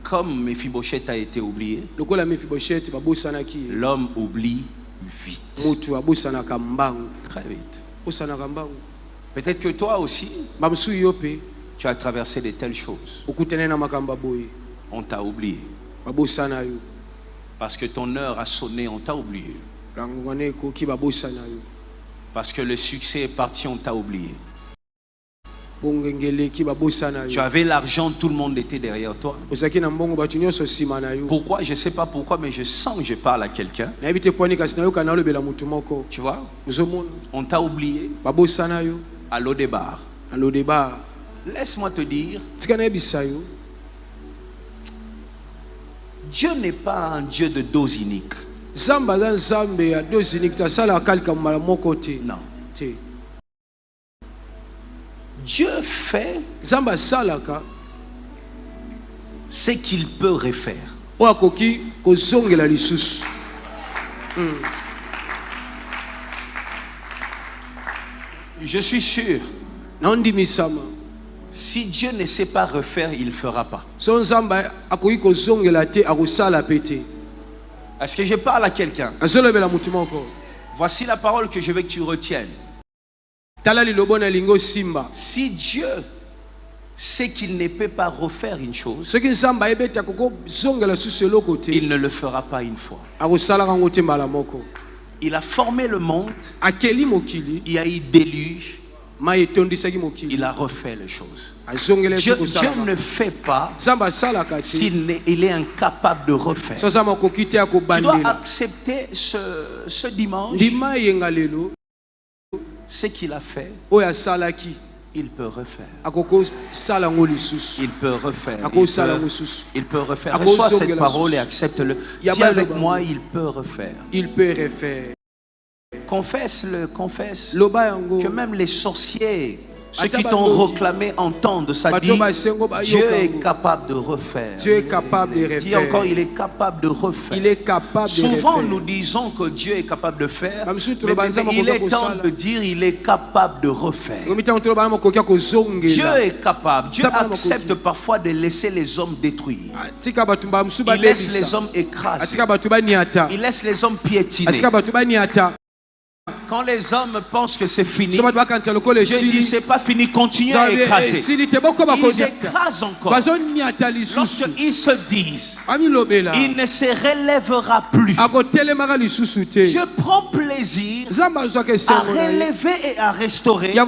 Comme Mephibosheth a été oublié, l'homme oublie vite. Très vite. Peut-être que toi aussi, tu as traversé de telles choses. On t'a oublié. Parce que ton heure a sonné, on t'a oublié. Parce que le succès est parti, on t'a oublié. Tu avais l'argent, tout le monde était derrière toi. Pourquoi? Je ne sais pas pourquoi, mais je sens que je parle à quelqu'un. Tu vois? On t'a oublié à l'Odebar. Laisse-moi te dire, Dieu n'est pas un Dieu de dose unique. Non. Dieu fait ce qu'il peut refaire. Je suis sûr, si Dieu ne sait pas refaire, il ne fera pas. Est-ce que je parle à quelqu'un? Voici la parole que je veux que tu retiennes. Si Dieu sait qu'il ne peut pas refaire une chose, il ne le fera pas une fois. Il a formé le monde, il y a eu déluge, il a refait les choses. Dieu ne fait pas s'il est incapable de refaire. Tu dois accepter ce dimanche ce qu'il a fait. Il peut refaire. Il peut refaire. Il peut refaire. Reçois cette parole et accepte-le. Dis avec moi, il peut refaire. Il peut refaire. Confesse-le, confesse. Que même les sorciers, ceux qui t'ont réclamé entendent ça dit, Dieu est capable de refaire. Dieu est capable de refaire. Dis encore, il est capable de refaire. Il est capable de Souvent refaire. nous disons que Dieu est capable de faire, mais il est temps de dire il est capable de refaire. Dieu est capable. Dieu accepte parfois de laisser les hommes détruire. Il laisse les hommes écraser. Il laisse les hommes piétiner. Quand les hommes pensent que c'est fini, Dieu dit c'est pas fini, continuez à écraser. Ils écrasent encore. Lorsqu'ils se disent, il ne se relèvera plus. Dieu prend plaisir à relever et à restaurer des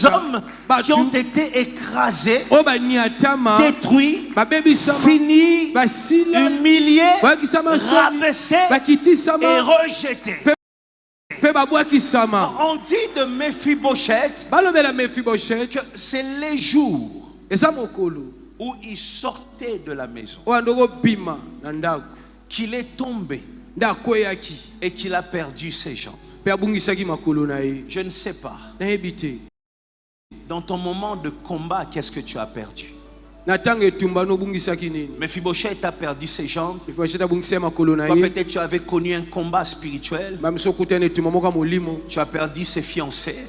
hommes qui ont été écrasés, détruits, finis, humiliés, rabaissés et rejetés. On dit de Mephibosheth que c'est les jours où il sortait de la maison qu'il est tombé et qu'il a perdu ses jambes. Je ne sais pas. Dans ton moment de combat, qu'est-ce que tu as perdu? Mephibosheth a perdu ses jambes. Toi, peut-être tu avais connu un combat spirituel. Tu as perdu ses fiancés.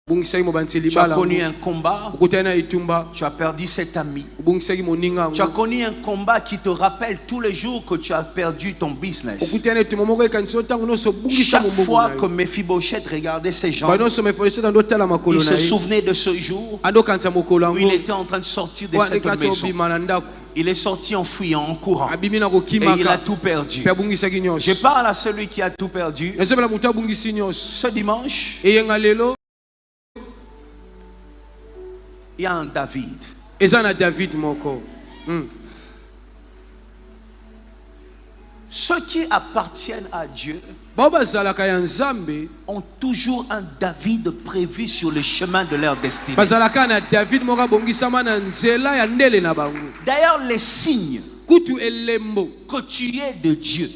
Tu as connu un combat. Tu as perdu cet ami. Tu as connu un combat qui te rappelle tous les jours que tu as perdu ton business. Chaque fois que Mephibosheth regardait ses jambes, il se souvenait de ce jour où il était en train de sortir de cette maison. Il est sorti en fuyant, en courant. Et il a tout perdu. Je parle à celui qui a tout perdu. Ce dimanche, il y a un David. Ceux qui appartiennent à Dieu ont toujours un David prévu sur le chemin de leur destinée. D'ailleurs, les signes que tu es de Dieu,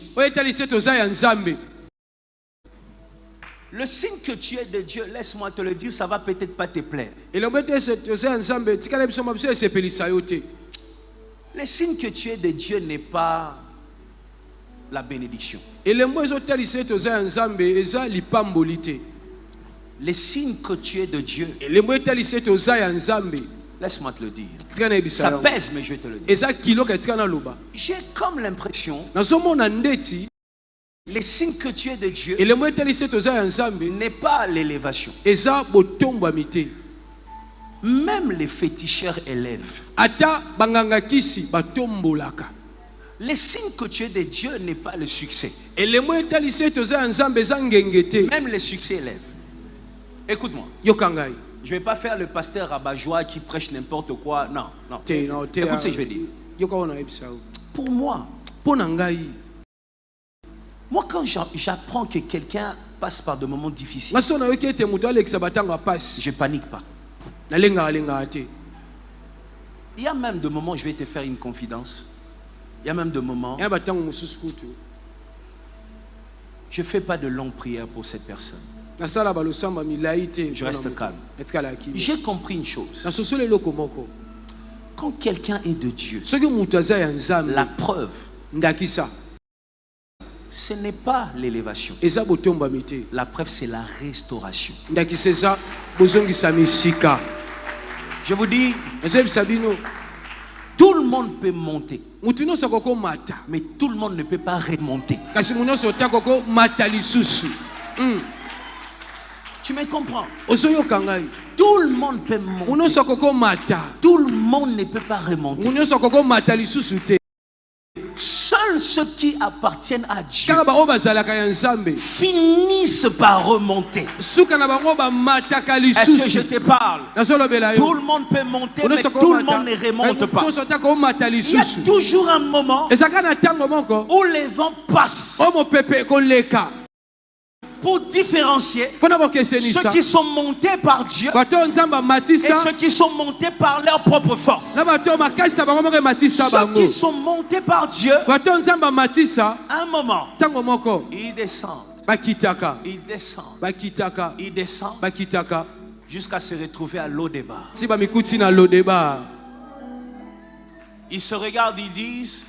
le signe que tu es de Dieu, laisse-moi te le dire, ça va peut-être pas te plaire. Le signe que tu es de Dieu n'est pas la bénédiction. Les signes que tu es de Dieu Laisse-moi te le dire. Ça pèse, mais je vais te le dire. J'ai comme l'impression, les signes que tu es de Dieu n'est pas l'élévation. Même les féticheurs élèvent. Les signes que tu es de Dieu n'est pas le succès. Même les succès élèvent. Écoute-moi. Je ne vais pas faire le pasteur rabat-joie qui prêche n'importe quoi. Non, non. Écoute ce que je vais dire. Pour moi, quand j'apprends que quelqu'un passe par des moments difficiles, je ne panique pas. Il y a même des moments, je vais te faire une confidence. Il y a même des moments, je ne fais pas de longues prières pour cette personne. Je reste calme. J'ai compris une chose. Quand quelqu'un est de Dieu, la preuve, ce n'est pas l'élévation. La preuve, c'est la restauration. Je vous dis, tout le monde peut monter, mais tout le monde ne peut pas remonter. Tu me comprends? Tout le monde peut monter. Tout le monde ne peut pas remonter. Seuls ceux qui appartiennent à Dieu finissent par remonter. Est-ce que je te parle? Tout le monde peut monter, mais tout le monde ne remonte pas. Il y a toujours un moment où les vents passent pour différencier ceux qui sont montés par Dieu et ceux qui sont montés par leur propre force. Ceux qui sont montés par Dieu, à un moment, ils descendent. Ils descendent jusqu'à se retrouver à Lo-Debar. Ils se regardent, ils disent: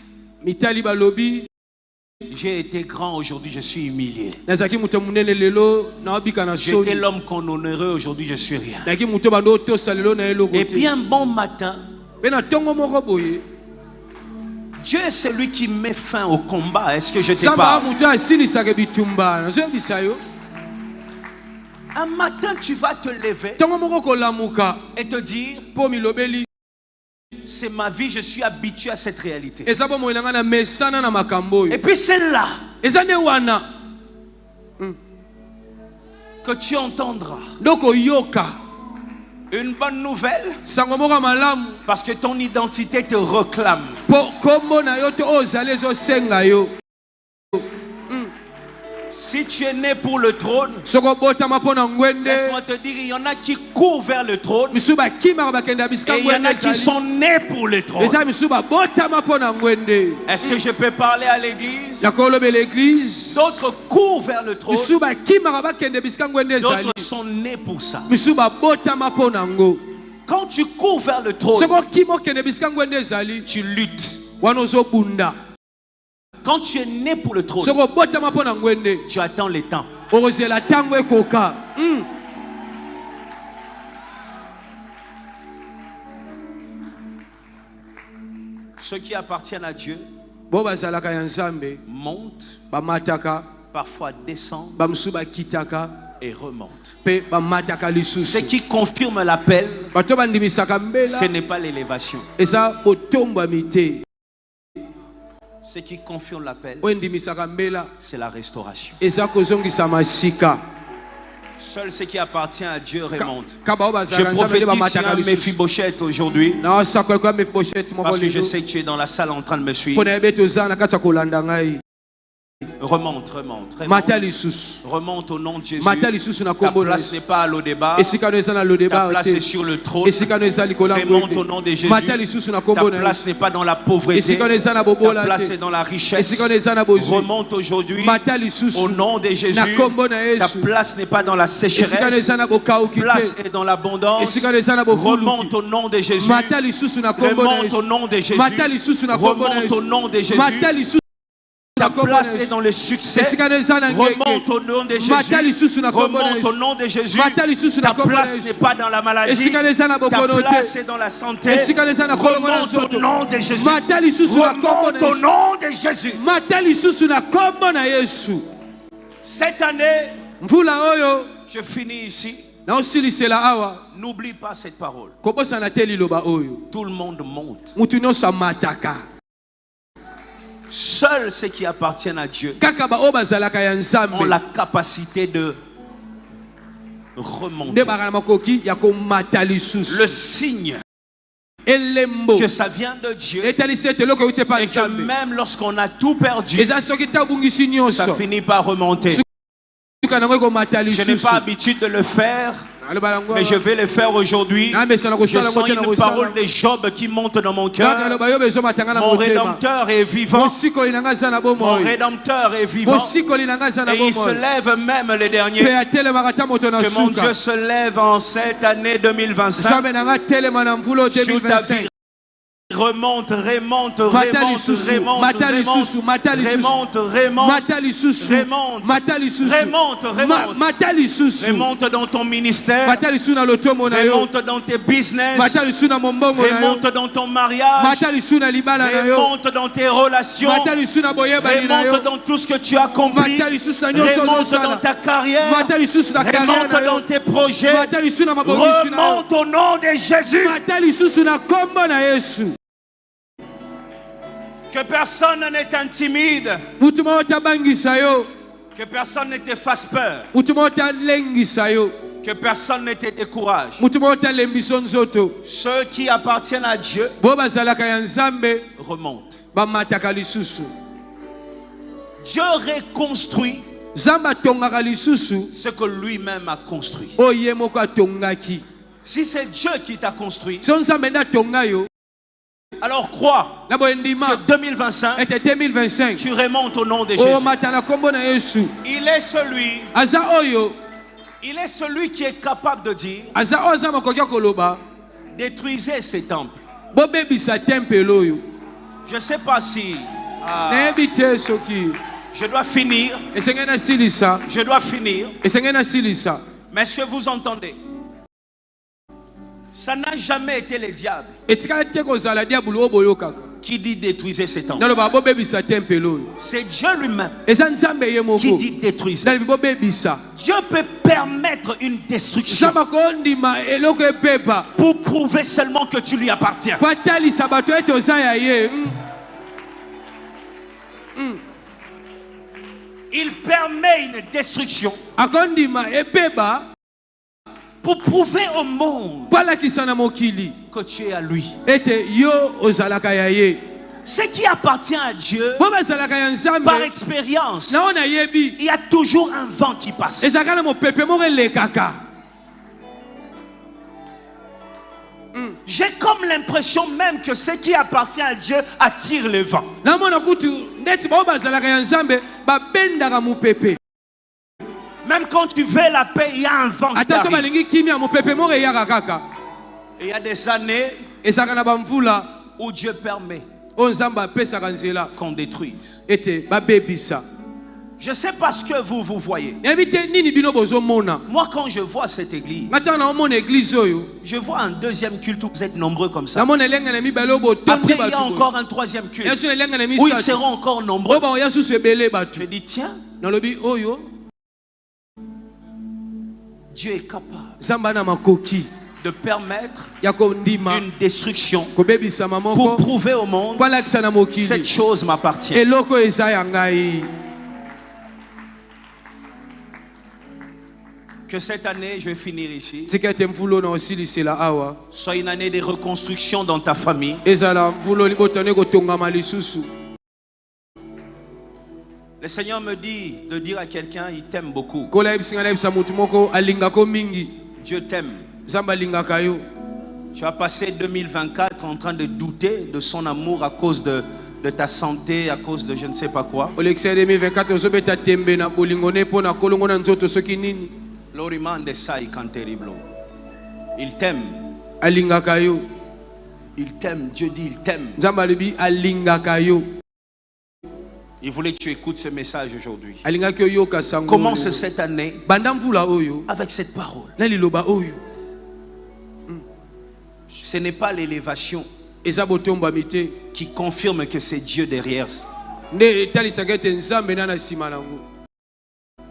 j'ai été grand, aujourd'hui je suis humilié. J'étais l'homme qu'on honorait, aujourd'hui je suis rien. Et puis un bon matin, Dieu est celui qui met fin au combat. Est-ce que je te parle? Un matin tu vas te lever et te dire: c'est ma vie, je suis habitué à cette réalité. Et puis c'est là que tu entendras une bonne nouvelle, parce que ton identité te réclame. Si tu es né pour le trône, laisse-moi te dire, il y en a qui courent vers le trône et il y en a qui sont nés pour le trône. Est-ce que je peux parler à l'église? D'autres courent vers le trône, d'autres sont nés pour ça. Quand tu cours vers le trône, tu luttes. Quand tu es né pour le trône, tu attends le temps. Ceux qui appartiennent à Dieu montent, parfois descendent et remontent. Ce qui confirme l'appel, ce n'est pas l'élévation. Ce qui confirme l'appel, c'est la restauration. Seul ce qui appartient à Dieu remonte. Je prophétise un Mephibosheth aujourd'hui, parce que je sais que tu es dans la salle en train de me suivre. Remonte, remonte, remonte au nom de Jésus. Ta place n'est pas à Lo-Debar. Ta place est sur le trône. Remonte au nom de Jésus. Ta place n'est pas dans la pauvreté. Ta place est dans la richesse. Remonte aujourd'hui au nom de Jésus. Ta place n'est pas dans la sécheresse. Ta place est dans l'abondance. Remonte au nom de Jésus. Remonte au nom de Jésus. Remonte au nom de Jésus. Ta place est dans le succès. Remonte au nom de Jésus. Remonte au nom de Jésus. Ta place n'est pas dans la maladie. Ta place est dans la santé. Remonte au nom de Jésus. Remonte au nom de Jésus. Cette année, je finis ici. N'oublie pas cette parole. Tout le monde monte. Seuls ceux qui appartiennent à Dieu ont la capacité de remonter. Le signe que ça vient de Dieu et que même lorsqu'on a tout perdu, ça finit par remonter. Je n'ai pas l'habitude de le faire, mais je vais le faire aujourd'hui. Je sens une parole de Job qui monte dans mon cœur. Mon Rédempteur est vivant. Mon Rédempteur est vivant. Et il se lève même les derniers. Que mon Dieu se lève en cette année 2025. Remonte, remonte, remonte, remonte, remonte dans ton ministère, remonte dans tes business, remonte dans ton mariage, remonte dans tes relations, remonte dans tout ce que tu as accompli, remonte dans ta carrière, remonte dans tes projets, remonte au nom de Jésus. Que personne ne t'intimide. Que personne ne te fasse peur. Que personne ne te décourage. Ceux qui appartiennent à Dieu remontent. Dieu reconstruit ce que lui-même a construit. Si c'est Dieu qui t'a construit, alors crois que 2025, tu remontes au nom de Jésus. Il est celui qui est capable de dire, détruisez ces temples. Je ne sais pas si je dois finir. Je dois finir. Mais est-ce que vous entendez? Ça n'a jamais été le diable qui dit détruisez ces temples. C'est Dieu lui-même qui dit détruisez. Dieu peut permettre une destruction pour prouver seulement que tu lui appartiens. Il permet une destruction pour prouver au monde que tu es à lui. Ce qui appartient à Dieu, par expérience, il y a toujours un vent qui passe. J'ai comme l'impression même que ce qui appartient à Dieu attire le vent. Même quand tu veux la paix, il y a un vent qui t'arrive. Et il y a des années où Dieu permet qu'on détruise. Je ne sais pas ce que vous voyez. Moi, quand je vois cette église, je vois un deuxième culte où vous êtes nombreux comme ça. Après, il y a encore un troisième culte où ils seront encore nombreux. Je dis, tiens, Dieu est capable de permettre une destruction pour prouver au monde que cette chose m'appartient. Que cette année, je vais finir ici, soit une année de reconstruction dans ta famille. Le Seigneur me dit de dire à quelqu'un, il t'aime beaucoup. Dieu t'aime. Tu as passé 2024 en train de douter de son amour à cause de ta santé, à cause de je ne sais pas quoi. Il t'aime. Il t'aime. Dieu dit il t'aime. Il voulait que tu écoutes ce message aujourd'hui. Commence cette année avec cette parole. Ce n'est pas l'élévation qui confirme que c'est Dieu derrière.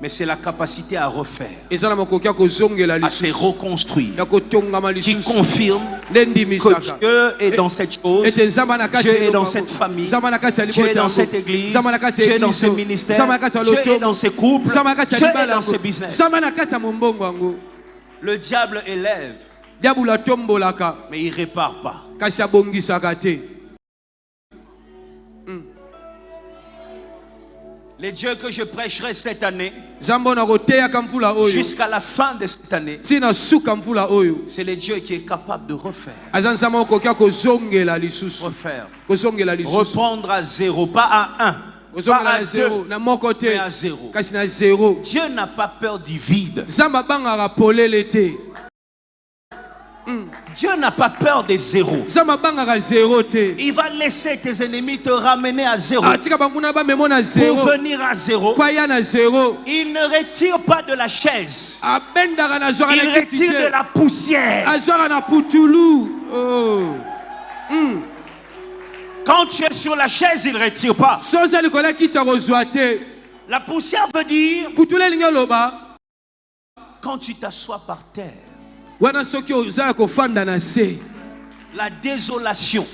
Mais c'est la capacité à refaire, à se reconstruire, qui confirme que Dieu est dans cette chose, Dieu est dans cette famille, Dieu est dans cette église, Dieu est dans ce ministère, Dieu est dans ces couples, Dieu est dans ces business. Le diable élève, mais il ne répare pas. Les dieux que je prêcherai cette année, jusqu'à la fin de cette année, c'est le Dieu qui est capable de refaire. Reprendre à zéro, pas à un, pas à deux, mais à zéro. Dieu n'a pas peur du vide. Dieu n'a pas peur des zéros. Il va laisser tes ennemis te ramener à zéro. Pour venir à zéro, il ne retire pas de la chaise. Il retire de la poussière. Quand tu es sur la chaise, il ne retire pas. La poussière veut dire quand tu t'assois par terre. La désolation,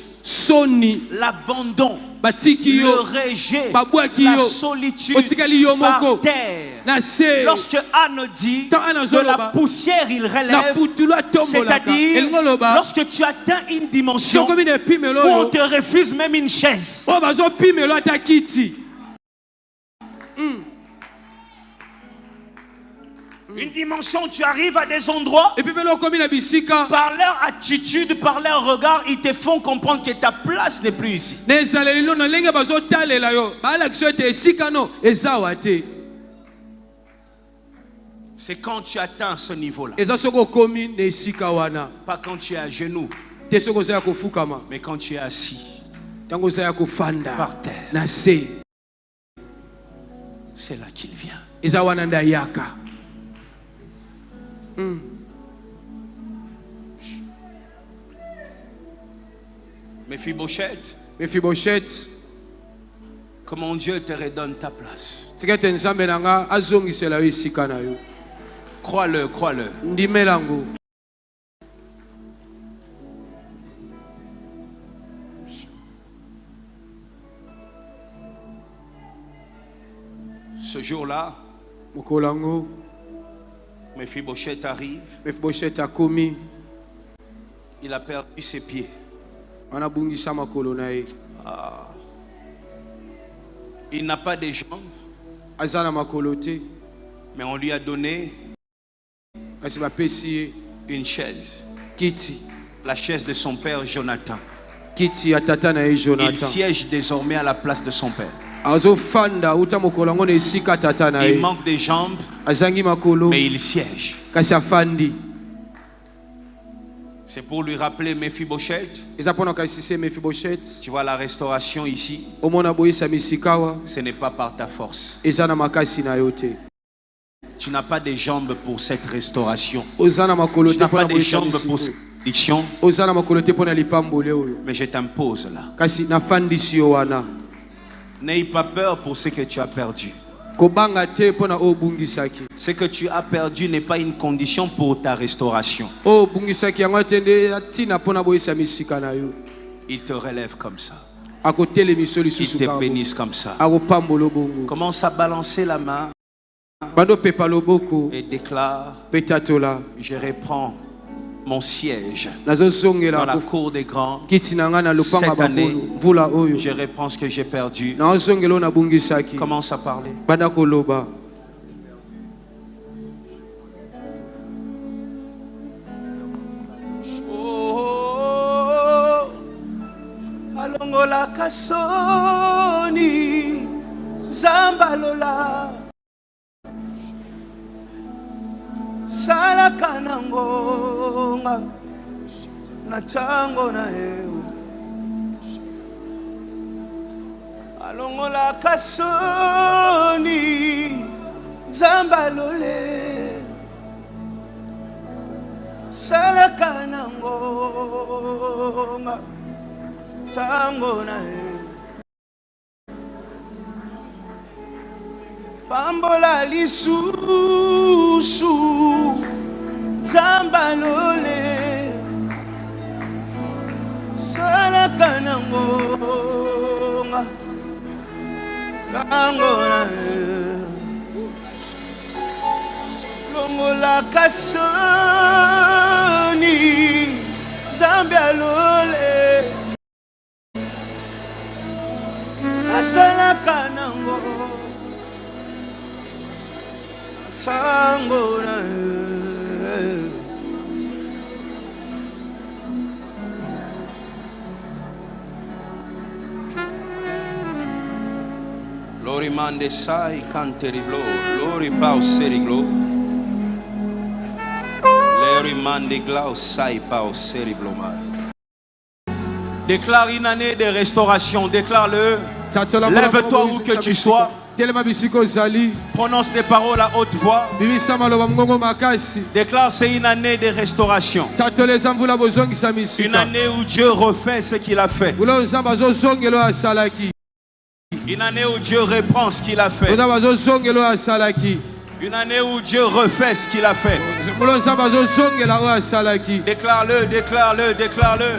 l'abandon, le rejet, la solitude par terre. Lorsque Anne dit de la poussière il relève, c'est-à-dire lorsque tu atteins une dimension où on te refuse même une chaise. Une dimension où tu arrives à des endroits, par leur attitude, par leur regard, ils te font comprendre que ta place n'est plus ici. C'est quand tu atteins ce niveau-là. Pas quand tu es à genoux, mais quand tu es assis par terre. C'est là qu'il vient. Mephibosheth, comment Dieu te redonne ta place. Crois-le, crois-le. Ce jour-là, Mephibosheth arrive. Il a perdu ses pieds. Il n'a pas de jambes, mais on lui a donné une chaise. La chaise de son père Jonathan. Il siège désormais à la place de son père. Il manque des jambes, mais il siège. C'est pour lui rappeler Mephibosheth. Tu vois la restauration ici. Ce n'est pas par ta force. Tu n'as pas de jambes pour cette restauration. Tu n'as pas de jambes pour cette bénédiction. Mais je t'impose là. N'aie pas peur pour ce que tu as perdu. Ce que tu as perdu n'est pas une condition pour ta restauration. Il te relève comme ça. Il te bénisse comme ça. Commence à balancer la main et déclare: je reprends mon siège dans la cour des grands. Cette année, je reprends ce que j'ai perdu. Commence à parler. Oh, alongola kasoni zambalola salaka nangonga na chango na eu alongola kasoni zambalole salaka nango tango na pambola lisusu zambalole salaka nango tango na longola kasoni zambalole asalaka nango tango na Lori mande sai canteriblo, Lori pau seriglo, Lori mande glau sai pau seriglo mal. Déclare une année de restauration, déclare-le. Lève-toi où que tu sois. Prononce des paroles à haute voix. Déclare c'est une année de restauration. Une année où Dieu refait ce qu'il a fait. Une année où Dieu reprend ce qu'il a fait. Une année où Dieu refait ce qu'il a fait. Déclare-le, déclare-le, déclare-le.